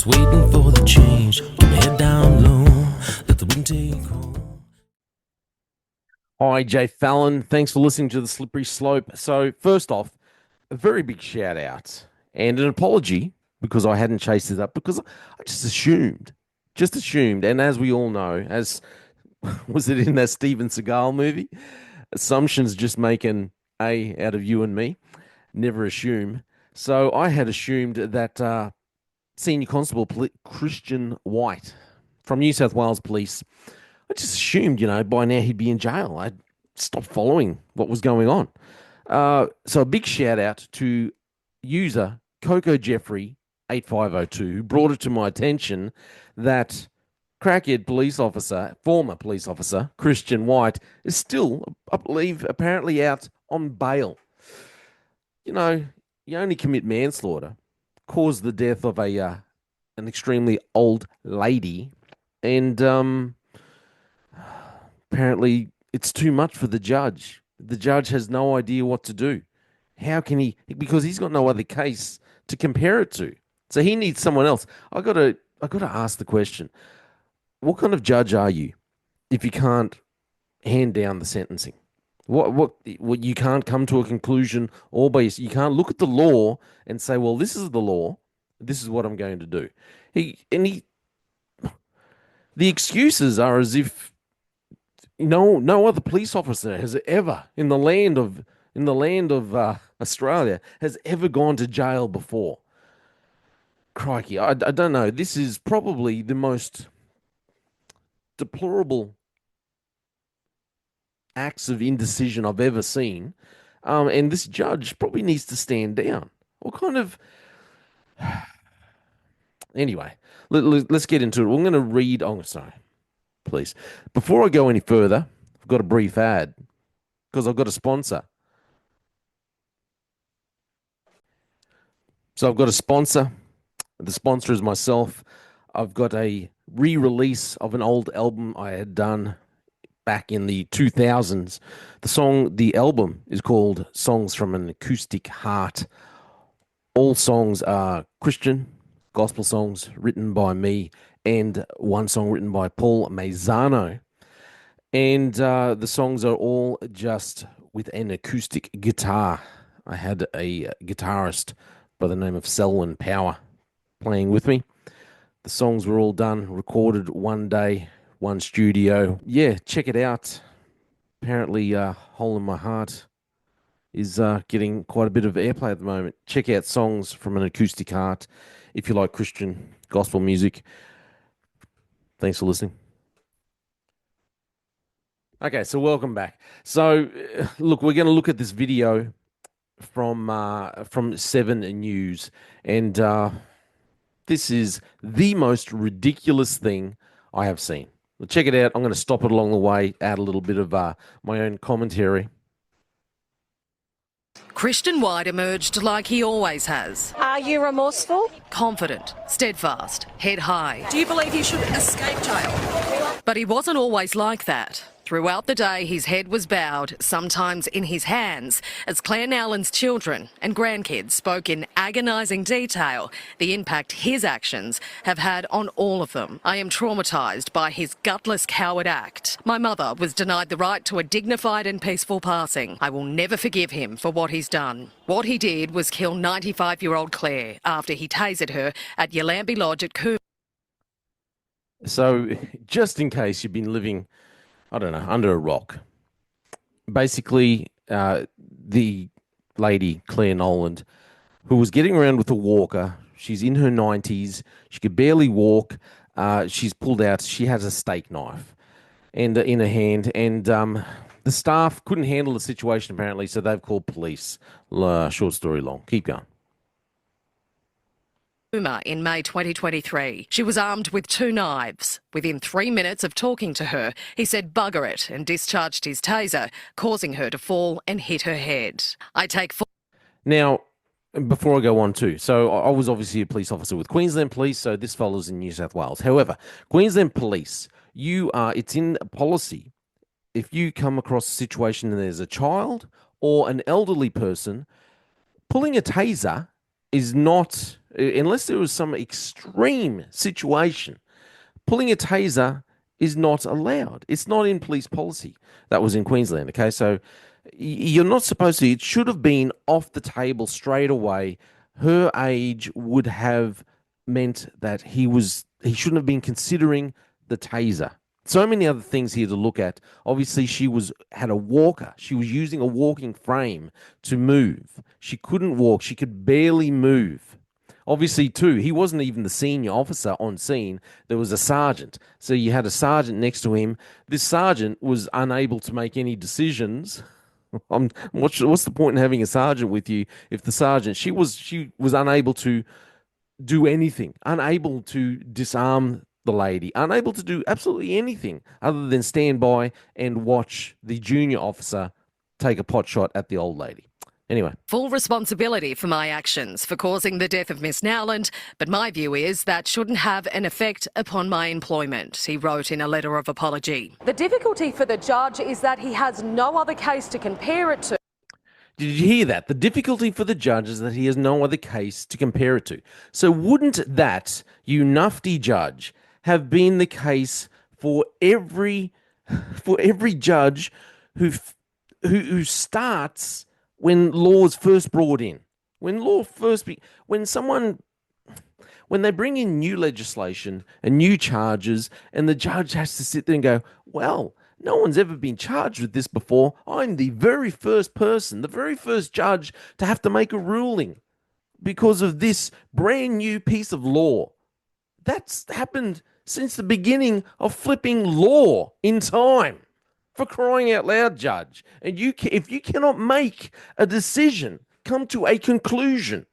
Just waiting for the change. Keep my head down low. Let the wind take hold. Hi, Jay Fallon. Thanks for listening to The Slippery Slope. So, first off, a very big shout out and an apology because I hadn't chased it up because I just assumed. And as we all know, as was it in that Steven Seagal movie? Assumptions just make an A out of you and me. Never assume. So, I had assumed that Senior Constable Kristian White from New South Wales Police, I just assumed, by now he'd be in jail. I'd stopped following what was going on. So a big shout out to user Coco Jeffrey 8502 who brought it to my attention that crackhead police officer, former police officer Kristian White, is still, I believe, apparently out on bail. You only commit manslaughter, cause the death of an extremely old lady, and apparently it's too much for the judge. The judge has no idea what to do. How can he? Because he's got no other case to compare it to. So he needs someone else. I gotta ask the question: what kind of judge are you if you can't hand down the sentencing? What you can't come to a conclusion or you can't look at the law and say, well, this is the law. This is what I'm going to do. The excuses are as if no other police officer has ever in the land of Australia has ever gone to jail before. Crikey, I don't know. This is probably the most deplorable acts of indecision I've ever seen. And this judge probably needs to stand down. What kind of. Anyway, let's get into it. I'm going to read. Oh, sorry, please. Before I go any further, I've got a brief ad because I've got a sponsor. So I've got a sponsor. The sponsor is myself. I've got a re-release of an old album I had done back in the 2000s. The album is called Songs from an Acoustic Heart. All songs are Christian gospel songs written by me and one song written by Paul Mazzano. And the songs are all just with an acoustic guitar. I had a guitarist by the name of Selwyn Power playing with me. The songs were all done, recorded one day, one studio. Yeah, check it out. Apparently, Hole in My Heart is getting quite a bit of airplay at the moment. Check out Songs from an Acoustic Heart if you like Christian gospel music. Thanks for listening. Okay, so welcome back. So, look, we're going to look at this video from 7 News, and this is the most ridiculous thing I have seen. Check it out. I'm going to stop it along the way, add a little bit of my own commentary. Kristian White emerged like he always has. Are you remorseful? Confident, steadfast, head high. Do you believe you should escape jail? But he wasn't always like that. Throughout the day, his head was bowed, sometimes in his hands, as Claire Nowlan's children and grandkids spoke in agonising detail the impact his actions have had on all of them. I am traumatised by his gutless coward act. My mother was denied the right to a dignified and peaceful passing. I will never forgive him for what he's done. What he did was kill 95-year-old Claire after he tasered her at Yallambee Lodge at Coombe. So, just in case you've been living, I don't know, under a rock. Basically, the lady, Claire Noland, who was getting around with a walker, she's in her 90s, she could barely walk, she's pulled out, she has a steak knife and in her hand, and the staff couldn't handle the situation apparently, so they've called police. Short story long. Keep going. In May 2023. She was armed with 2 knives. Within 3 minutes of talking to her, he said bugger it and discharged his taser, causing her to fall and hit her head. I take full... Now, before I go on too, so I was obviously a police officer with Queensland Police, so this follows in New South Wales. However, Queensland Police, it's in policy, if you come across a situation and there's a child or an elderly person, pulling a taser is not Unless there was some extreme situation, pulling a taser is not allowed. It's not in police policy. That was in Queensland. Okay, so you're not supposed to. It should have been off the table straight away. Her age would have meant that he shouldn't have been considering the taser. So many other things here to look at. Obviously, had a walker. She was using a walking frame to move. She couldn't walk. She could barely move. Obviously, too, he wasn't even the senior officer on scene. There was a sergeant. So you had a sergeant next to him. This sergeant was unable to make any decisions. What's the point in having a sergeant with you if the sergeant she was unable to do anything, unable to disarm the lady, unable to do absolutely anything other than stand by and watch the junior officer take a pot shot at the old lady. Anyway. Full responsibility for my actions for causing the death of Miss Nowland, but my view is that shouldn't have an effect upon my employment, he wrote in a letter of apology. The difficulty for the judge is that he has no other case to compare it to. Did you hear that? The difficulty for the judge is that he has no other case to compare it to. So wouldn't that, you nufty judge, have been the case for every judge who starts when law is first brought in? When they bring in new legislation and new charges, and the judge has to sit there and go, well, no one's ever been charged with this before. I'm the very first person, the very first judge to have to make a ruling because of this brand new piece of law. That's happened since the beginning of flipping law in time. For crying out loud, judge. And if you cannot make a decision, come to a conclusion,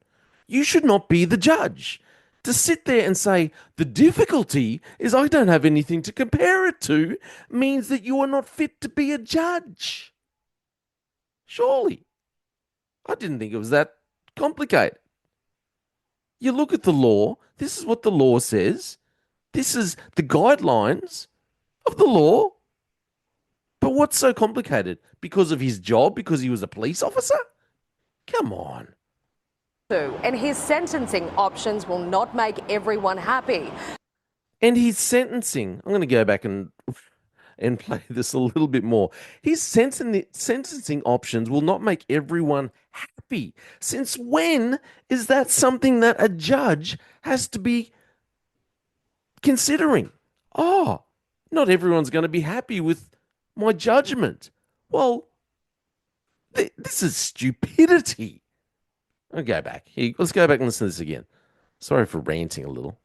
you should not be the judge. To sit there and say, the difficulty is I don't have anything to compare it to, means that you are not fit to be a judge. Surely. I didn't think it was that complicated. You look at the law, this is what the law says. This is the guidelines of the law. But what's so complicated? Because of his job? Because he was a police officer? Come on. And his sentencing options will not make everyone happy. And his sentencing, I'm going to go back and play this a little bit more. His sentencing options will not make everyone happy. Since when is that something that a judge has to be considering? Oh, not everyone's going to be happy with my judgment. Well, this is stupidity. I'll go back. Let's go back and listen to this again. Sorry for ranting a little.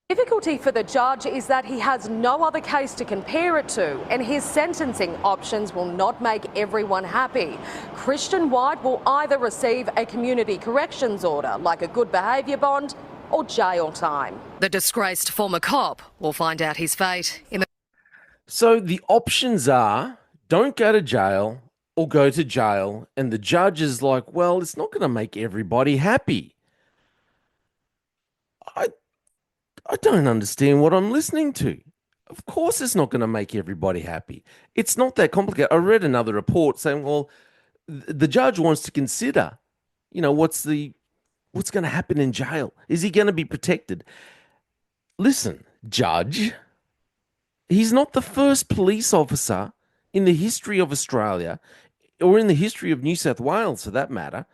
Difficulty for the judge is that he has no other case to compare it to, and his sentencing options will not make everyone happy. Kristian White will either receive a community corrections order, like a good behaviour bond, or jail time. The disgraced former cop will find out his fate in the... So the options are don't go to jail or go to jail. And the judge is like, well, it's not going to make everybody happy. I don't understand what I'm listening to. Of course it's not going to make everybody happy. It's not that complicated. I read another report saying, well, the judge wants to consider, what's going to happen in jail? Is he going to be protected? Listen, judge, he's not the first police officer in the history of Australia or in the history of New South Wales, for that matter,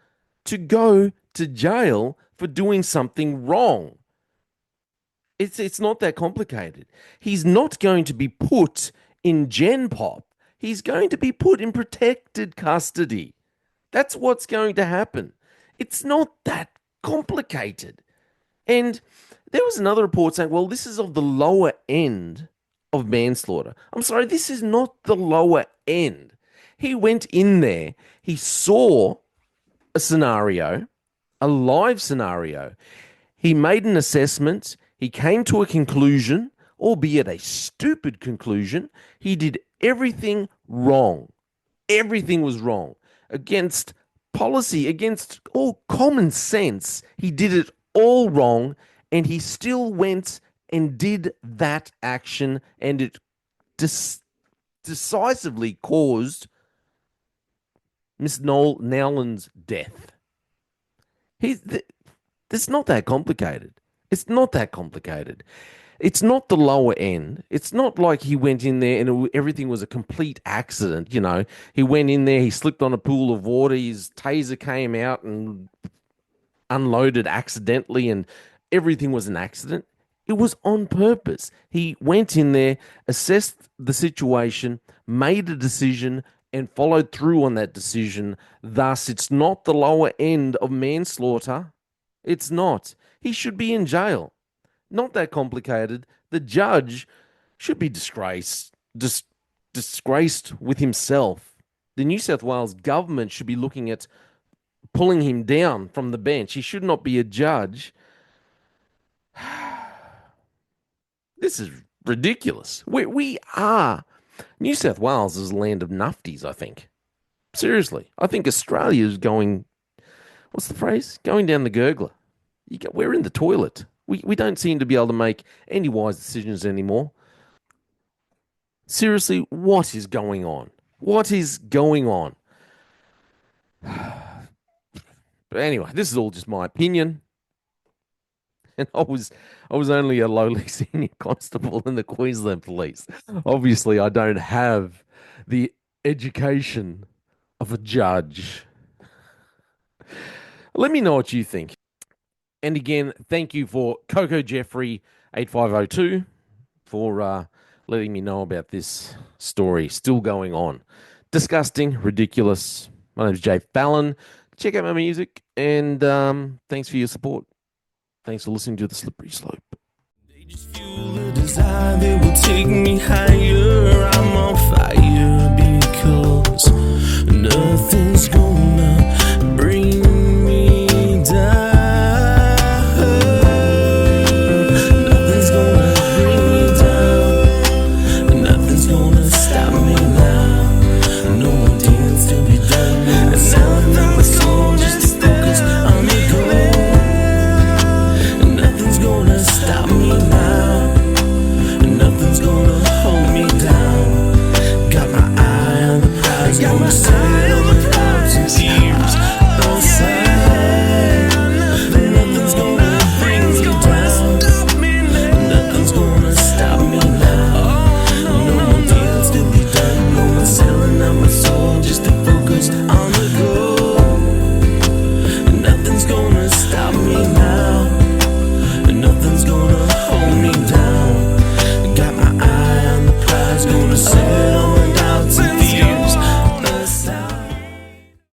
to go to jail for doing something wrong. It's not that complicated. He's not going to be put in Gen Pop. He's going to be put in protected custody. That's what's going to happen. It's not that complicated. And there was another report saying, well, this is of the lower end of manslaughter. I'm sorry, this is not the lower end. He went in there, he saw a scenario, a live scenario. He made an assessment. He came to a conclusion, albeit a stupid conclusion. He did everything wrong. Everything was wrong. Against policy, against all common sense. He did it all wrong, and he still went and did that action, and it decisively caused Miss Nowland's death. It's not that complicated. It's not that complicated. It's not the lower end. It's not like he went in there and everything was a complete accident. He went in there, he slipped on a pool of water, his taser came out and unloaded accidentally, and everything was an accident. It was on purpose. He went in there, assessed the situation, made a decision, and followed through on that decision. Thus, it's not the lower end of manslaughter. It's not. He should be in jail. Not that complicated. The judge should be disgraced with himself. The New South Wales government should be looking at pulling him down from the bench. He should not be a judge. This is ridiculous. We are. New South Wales is a land of nufties, I think. Seriously. I think Australia is going, what's the phrase? Going down the gurgler. We're in the toilet. We don't seem to be able to make any wise decisions anymore. Seriously, what is going on? What is going on? But anyway, this is all just my opinion. And I was only a lowly senior constable in the Queensland Police. Obviously, I don't have the education of a judge. Let me know what you think. And again, thank you for Coco Jeffrey 8502 for letting me know about this story still going on. Disgusting, ridiculous. My name's Jay Fallon. Check out my music, and thanks for your support. Thanks for listening to The Slippery Slope. They just fuel a desire that will take me